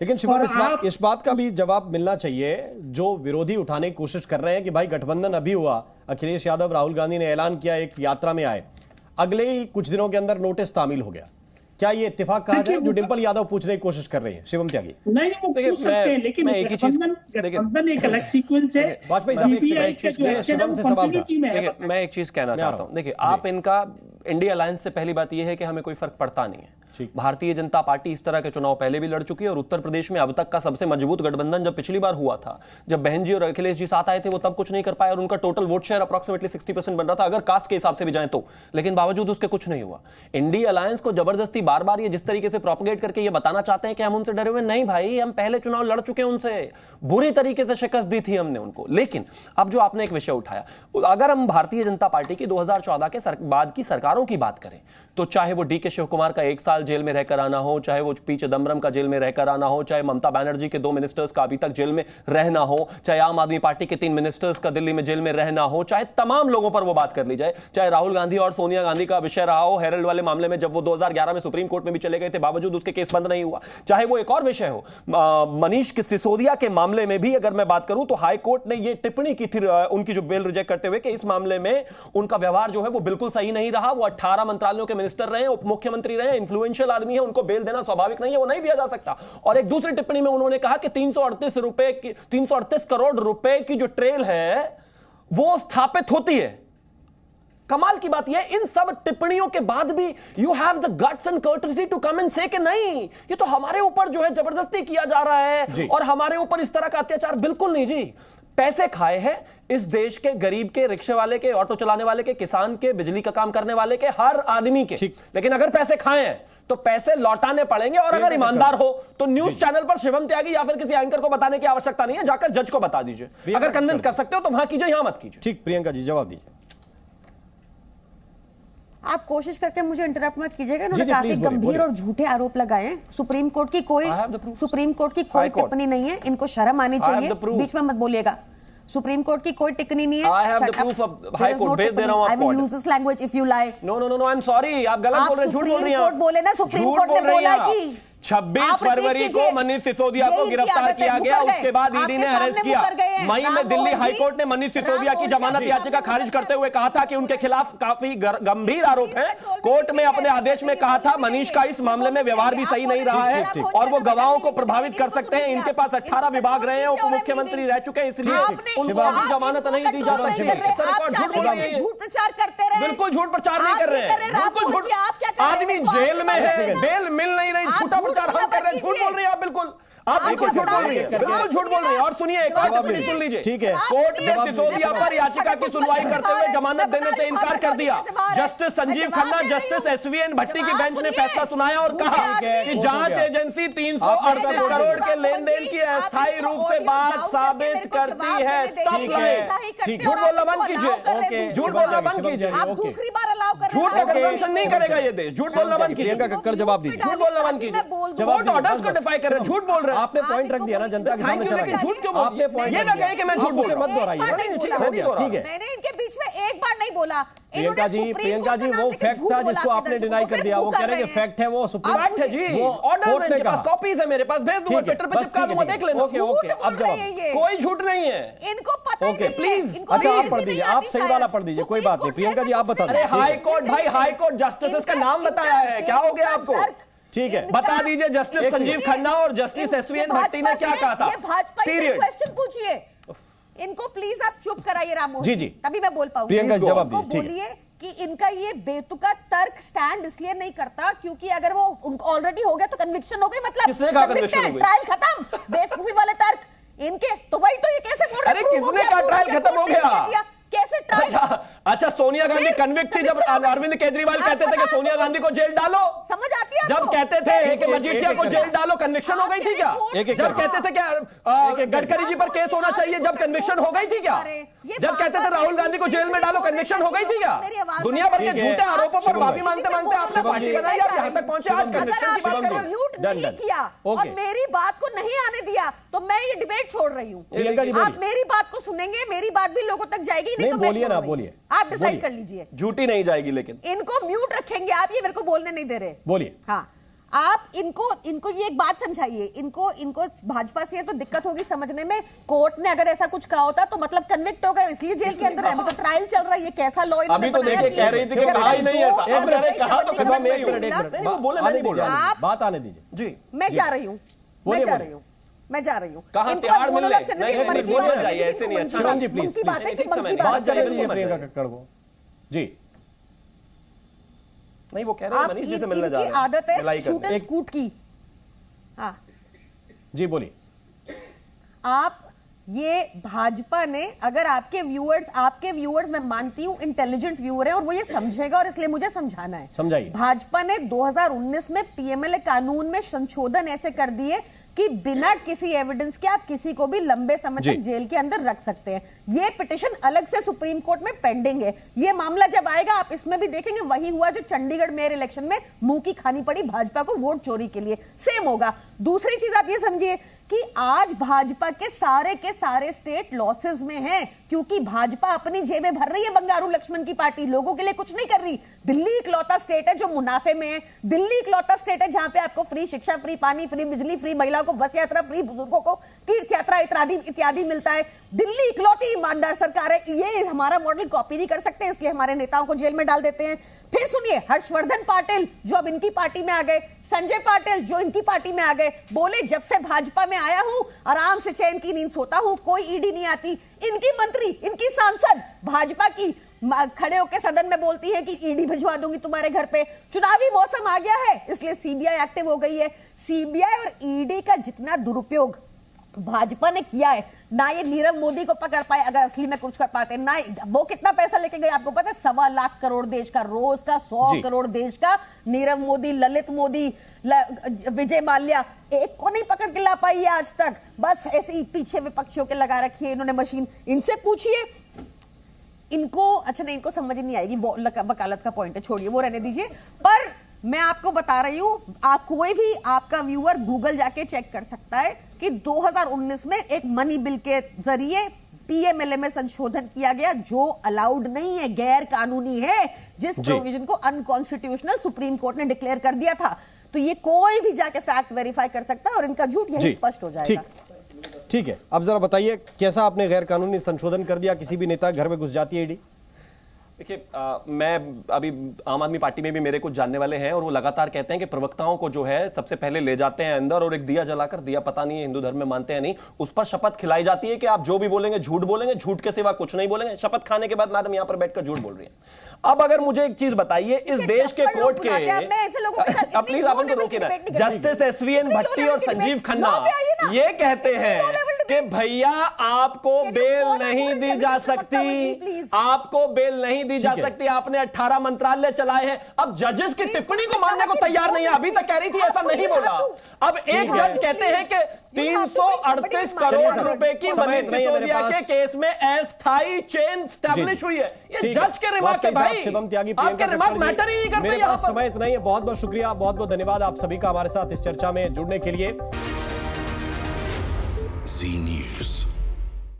लेकिन शिवम इस बात का भी जवाब मिलना चाहिए जो विरोधी उठाने की कोशिश कर रहे हैं कि भाई गठबंधन अभी हुआ, अखिलेश यादव राहुल गांधी ने ऐलान किया, एक यात्रा में आए, अगले ही कुछ दिनों के अंदर नोटिस तामील हो गया। क्या ये इत्तेफाक कहा जाए जो डिंपल यादव पूछने की कोशिश कर रही है? शिवम त्यागी नहीं वो पूछ सकते हैं, लेकिन गठबंधन एक अलग सीक्वेंस है। वाजपेयी साहब शिवम से सवाल था। मैं एक चीज कहना चाहता हूं। देखिए, आप इनका इंडिया अलायंस से पहली बात यह है कि हमें कोई फर्क पड़ता नहीं है। भारतीय जनता पार्टी इस तरह के चुनाव पहले भी लड़ चुकी है और उत्तर प्रदेश में अब तक का सबसे मजबूत गठबंधन जब पिछली बार हुआ था, जब बहन जी और अखिलेश जी साथ आए थे, वो तब कुछ नहीं कर पाए और उनका टोटल वोट शेयर अप्रोक्सीमेटली 60% बन रहा था अगर कास्ट के हिसाब से भी जाए तो, लेकिन बावजूद उसके कुछ नहीं हुआ। इंडिया अलायंस को जबरदस्ती बार बार ये जिस तरीके से प्रोपेगेट करके ये बताना चाहते हैं कि हम उनसे डरे हुए, नहीं भाई, हम पहले चुनाव लड़ चुके हैं, उनसे बुरी तरीके से शिकस्त दी थी हमने उनको। लेकिन अब जो आपने एक विषय उठाया, अगर हम भारतीय जनता पार्टी की 2014 के बाद की सरकारों की बात करें तो चाहे वो डी के शिव कुमार का 1 साल जेल में रहकर आना हो, चाहे वो पी चिदम्बरम का जेल में रहकर आना हो, चाहे ममता बनर्जी के 2 मिनिस्टर्स का अभी तक जेल में रहना हो, चाहे आम आदमी पार्टी के 3 मिनिस्टर्स का दिल्ली में जेल में रहना हो, चाहे तमाम लोगों पर वो बात कर ली जाए, चाहे राहुल गांधी और सोनिया गांधी का विषय रहा हो हेरल्ड वाले मामले में, जब वो 2011 में सुप्रीम कोर्ट में भी चले गए थे, बावजूद उसके केस बंद नहीं हुआ, चाहे वो एक और विषय हो मनीष सिसोदिया के मामले में भी अगर मैं बात करूं तो हाई कोर्ट ने ये टिप्पणी की थी उनकी जो बेल रिजेक्ट करते हुए कि इस मामले में उनका व्यवहार जो है वो बिल्कुल सही नहीं रहा। वो 18 मंत्रालयों के मिनिस्टर रहे, उप मुख्यमंत्री रहे, इंफ्लुएंशियल आदमी है, उनको बेल देना स्वाभाविक नहीं है, वो नहीं दिया जा सकता। और एक दूसरी टिप्पणी में उन्होंने कहा कि 338 करोड़ रुपए की जो ट्रेल है वो स्थापित होती है। कमाल की बात यह, इन सब टिप्पणियों के बाद भी you have the guts and courtesy to come and say कि नहीं, ये तो हमारे ऊपर जो है जबरदस्ती किया जा रहा है और हमारे ऊपर इस तरह का अत्याचार। बिल्कुल नहीं जी, पैसे खाए हैं इस देश के गरीब के, रिक्शे वाले के, ऑटो चलाने वाले के, किसान के, बिजली का काम करने वाले के, हर आदमी के। लेकिन अगर पैसे खाए हैं तो पैसे लौटाने पड़ेंगे और अगर ईमानदार हो तो न्यूज चैनल पर शिवम त्यागी या फिर किसी एंकर को बताने की आवश्यकता नहीं है, जाकर जज को बता दीजिए। अगर कन्विंस कर सकते हो तो वहां कीजिए, यहां मत कीजिए। ठीक, प्रियंका जी जवाब दीजिए। आप कोशिश करके मुझे इंटरप्ट मत कीजिएगा। उन्होंने काफी गंभीर और झूठे आरोप लगाए हैं। सुप्रीम कोर्ट की कोई टिप्पणी नहीं है, इनको शर्म आनी चाहिए, बीच में मत बोलिएगा। सुप्रीम कोर्ट की कोई टिप्पणी नहीं है। I have the proof of High Court, भेज दे रहा हूं आपको। I will use this language if you lie. No, I'm sorry, आप गलत बोल रहे हैं, झूठ बोल रही हैं। सुप्रीम कोर्ट बोले ना, सुप्रीम कोर्ट ने बोला कि 26 फरवरी को मनीष सिसोदिया को गिरफ्तार किया गया, उसके बाद ईडी ने अरेस्ट किया। मई में दिल्ली हाईकोर्ट ने मनीष सिसोदिया की जमानत याचिका खारिज करते हुए कहा था कि उनके खिलाफ काफी गंभीर आरोप हैं। कोर्ट में अपने आदेश में कहा था मनीष का इस मामले में व्यवहार भी सही नहीं रहा है और वो गवाहों को प्रभावित कर सकते हैं। इनके पास 18 विभाग रहे हैं, उप मुख्यमंत्री रह चुके हैं, इसलिए उनको जमानत नहीं दी जा सकती। झूठ प्रचार करते रहे। बिल्कुल झूठ प्रचार नहीं कर रहे हैं, बिल्कुल झूठ। आदमी जेल में है, बेल मिल नहीं रही, झूठा प्रचार हम कर रहे हैं, झूठ बोल रहे हैं आप। बिल्कुल आप बिल्कुल झूठ बोल रही हैं, बिल्कुल झूठ बोल रही हैं। और सुनिए, एक और टिप्पणी सुन लीजिए। ठीक है, कोर्ट ने सिसोदिया पर याचिका की सुनवाई करते हुए जमानत देने से इनकार कर दिया। Justice Sanjiv Khanna, justice SVN Bhatti की बेंच ने फैसला सुनाया और कहा कि जांच एजेंसी 338 करोड़ के लेन देन की अस्थायी रूप से बात साबित करती है। झूठ बोलना बंद कीजिए, झूठ बोलना बंद कीजिए। दूसरी बार अलाउ कर, झूठ का कन्वेंशन नहीं करेगा ये देश। झूठ बोलना बंद कीजिए। प्रियंका कक्कड़ जवाब दीजिए। झूठ बोलना बंद कीजिए। कोर्ट ऑर्डर्स को डिफाई कर रहे हैं, झूठ बोल रहे हैं। आपने पॉइंट रख दिया ना जनता के सामने, लेकिन झूठ क्यों आपने पॉइंट ये ना कहें कि मैं झूठ बोल रहा हूं। मत दोहराइए। ठीक है, मैंने इनके बीच में एक बार नहीं बोला। प्रियंका जी वो फैक्ट था जिसको आपने डिनाई कर दिया। वो कह रहे हैं कि फैक्ट है, वो सुप्रीम फैक्ट है जी, ऑर्डर है, पास कॉपीज है मेरे पास, भेज दूंगा, ट्विटर पे चिपका दूंगा, देख लेना। ओके, अब जवाब। कोई झूठ नहीं है, इनको पता ओके प्लीज। अच्छा आप पढ़ दीजिए, आप सही वाला पढ़ दीजिए, कोई बात नहीं। प्रियंका जी आप बता दीजिए। हाई कोर्ट, भाई हाई कोर्ट जस्टिस का नाम बताया है, क्या हो गया आपको? ठीक है, बता दीजिए जस्टिस संजीव खन्ना और जस्टिस एसवीएन भट्टी ने क्या कहा था। पीरियड। क्वेश्चन पूछिए इनको प्लीज, आप चुप कराइए रामू जी, तभी मैं बोल पाऊंगी। प्रियंका जवाब दीजिए। बोलिए कि इनका ये बेतुका तर्क स्टैंड इसलिए नहीं करता क्योंकि अगर वो ऑलरेडी हो गया तो कन्विक्शन हो गई, मतलब किसने कहा कन्विक्शन हो गई? ट्रायल खत्म। बेवकूफी वाले तर्क इनके, तो वही तो ये कैसे बोल रहे हैं? अरे किसने कहा ट्रायल खत्म हो गया? कैसे ट्रायल? अच्छा सोनिया गांधी कन्विक्ट थी जब अरविंद केजरीवाल कहते थे कि सोनिया गांधी को जेल डालो, समझ आती है? जब कहते थे कि मजीठिया को जेल डालो, कन्विक्शन हो गई थी क्या? जब कहते थे कि गडकरी जी पर केस होना चाहिए, जब कन्विक्शन हो गई थी क्या? जब कहते थे राहुल गांधी को जेल में डालो, कन्विक्शन हो गई थी क्या? दुनिया भर के झूठे आरोपों पर माफी मांगते मांगते आपने पार्टी बनाई, आप यहां तक पहुंचे, आज कन्विक्शन की बात कर रहे हैं। म्यूट नहीं किया और मेरी बात को नहीं आने दिया तो मैं ये डिबेट छोड़ रही हूँ। आप मेरी बात को सुनेंगे, मेरी बात भी लोगों तक जाएगी नहीं तो बोलिए ना, बोलिए, आप डिसाइड कर लीजिए। झूठी नहीं जाएगी, लेकिन इनको म्यूट रखेंगे आप, ये मेरे को बोलने नहीं दे रहे। बोलिए। हाँ, आप इनको ये एक बात समझाइए, इनको भाजपा से तो दिक्कत होगी समझने में। कोर्ट ने अगर ऐसा कुछ कहा होता तो मतलब कन्विक्ट हो गए, इसलिए जेल के अंदर है। अभी तो ट्रायल चल रहा है, ये कैसा लॉ अभी तो देखिए कह रही थी कि कहा ही नहीं ऐसा, कहा तो बात आने दीजिए जी। मैं जा रही हूँ, मैं जा रही हूँ। कहां तिहाड़ मिल रहे? नहीं बोलना चाहिए, ऐसे नहीं। अच्छा जी प्लीज बात जाइए प्रियंका कक्कड़ को जी। नहीं वो कह रहे हैं मनीष जी से मिलने जा रहे हैं। आदत है शूट एंड स्कूट की। हाँ जी बोलिए। आप ये भाजपा ने, अगर आपके व्यूअर्स मैं मानती हूं इंटेलिजेंट व्यूअर है और वो ये समझेगा और इसलिए मुझे समझाना है। समझाइए। भाजपा ने 2019 में पीएमएलए कानून में संशोधन ऐसे कर दिए कि बिना किसी एविडेंस के आप किसी को भी लंबे समय तक जेल के अंदर रख सकते हैं। ये पिटीशन अलग से सुप्रीम कोर्ट में पेंडिंग है। ये मामला जब आएगा आप इसमें भी देखेंगे वही हुआ जो चंडीगढ़ मेयर इलेक्शन में मुंह की खानी पड़ी भाजपा को वोट चोरी के लिए, सेम होगा। दूसरी चीज आप ये समझिए कि आज भाजपा के सारे स्टेट लॉसेस में हैं, क्योंकि भाजपा अपनी जेबें भर रही है। बंगारू लक्ष्मण की पार्टी लोगों के लिए कुछ नहीं कर रही। दिल्ली इकलौता स्टेट है जो मुनाफे में है। दिल्ली इकलौता स्टेट है जहां पे आपको फ्री शिक्षा, फ्री पानी, फ्री बिजली, फ्री महिलाओं को बस यात्रा, फ्री बुजुर्गों को तीर्थ यात्रा इत्यादि मिलता है। दिल्ली इकलौती ईमानदार सरकार है। ये हमारा मॉडल कॉपी नहीं कर सकते, इसलिए हमारे नेताओं को जेल में डाल देते हैं। फिर सुनिए, हर्षवर्धन पाटिल जो अब इनकी पार्टी में आ गए, संजय पाटिल जो इनकी पार्टी में आ गए, बोले जब से भाजपा में आया हूं आराम से चैन की नींद सोता हूं, कोई ईडी नहीं आती। इनकी मंत्री, इनकी सांसद भाजपा की खड़े होकर सदन में बोलती है कि ईडी भिजवा दूंगी तुम्हारे घर पे। चुनावी मौसम आ गया है इसलिए सीबीआई एक्टिव हो गई है। सीबीआई और ईडी का जितना दुरुपयोग भाजपा ने किया है, ना ये नीरव मोदी को पकड़ पाए अगर असली में कुछ कर पाते, ना वो कितना पैसा लेके गए आपको पता है? 1.25 लाख करोड़ देश का, रोज का 100 करोड़ देश का। नीरव मोदी, ललित मोदी, विजय माल्या, एक को नहीं पकड़ के ला पाई है आज तक। बस ऐसे ही पीछे विपक्षियों के लगा रखी है इन्होंने मशीन। इनसे पूछिए, इनको अच्छा नहीं, इनको समझ नहीं आएगी, वो वकालत का पॉइंट है, छोड़िए वो रहने दीजिए। पर मैं आपको बता रही हूं, आप कोई भी आपका व्यूअर गूगल जाके चेक कर सकता है कि 2019 में एक मनी बिल के जरिए पीएमएलए में संशोधन किया गया जो अलाउड नहीं है, गैर कानूनी है, जिस प्रोविजन को अनकॉन्स्टिट्यूशनल सुप्रीम कोर्ट ने डिक्लेयर कर दिया था। तो ये कोई भी जाके फैक्ट वेरीफाई कर सकता है और इनका झूठ यही स्पष्ट हो जाएगा। ठीक है, अब जरा बताइए कैसा आपने गैर कानूनी संशोधन कर दिया? किसी भी नेता घर में घुस जाती है ईडी? देखिए, मैं अभी आम आदमी पार्टी में भी मेरे कुछ जानने वाले हैं और वो लगातार कहते हैं कि प्रवक्ताओं को जो है सबसे पहले ले जाते हैं अंदर और एक दिया जलाकर, दिया पता नहीं है हिंदू धर्म में मानते हैं नहीं, उस पर शपथ खिलाई जाती है कि आप जो भी बोलेंगे झूठ बोलेंगे, झूठ के सिवा कुछ नहीं बोलेंगे। शपथ खाने के बाद मैडम यहां पर बैठकर झूठ बोल रही है। अब अगर मुझे एक चीज बताइए, इस देश के कोर्ट के प्लीज आप उनको रोके ना, जस्टिस एसवीएन भट्टी और संजीव खन्ना ये कहते हैं कि भैया आपको बेल नहीं दी जा सकती, आपको बेल नहीं दी जा सकती, आपने 18 मंत्रालय चलाए हैं। अब जजेस की टिप्पणी को मानने को तैयार नहीं है। अभी तक कह रही थी ऐसा नहीं बोला, अब एक जज कहते हैं कि 338 करोड़ रुपए की मनीष सिसोदिया के केस में अस्थायी चेन स्टैब्लिश हुई है। ये जज के रिमार्क है भाई, आपके रिमार्क मैटर ही नहीं करते। मेरे पास समय इतना ही है। बहुत बहुत शुक्रिया, बहुत बहुत धन्यवाद आप सभी का हमारे साथ इस चर्चा में जुड़ने के लिए।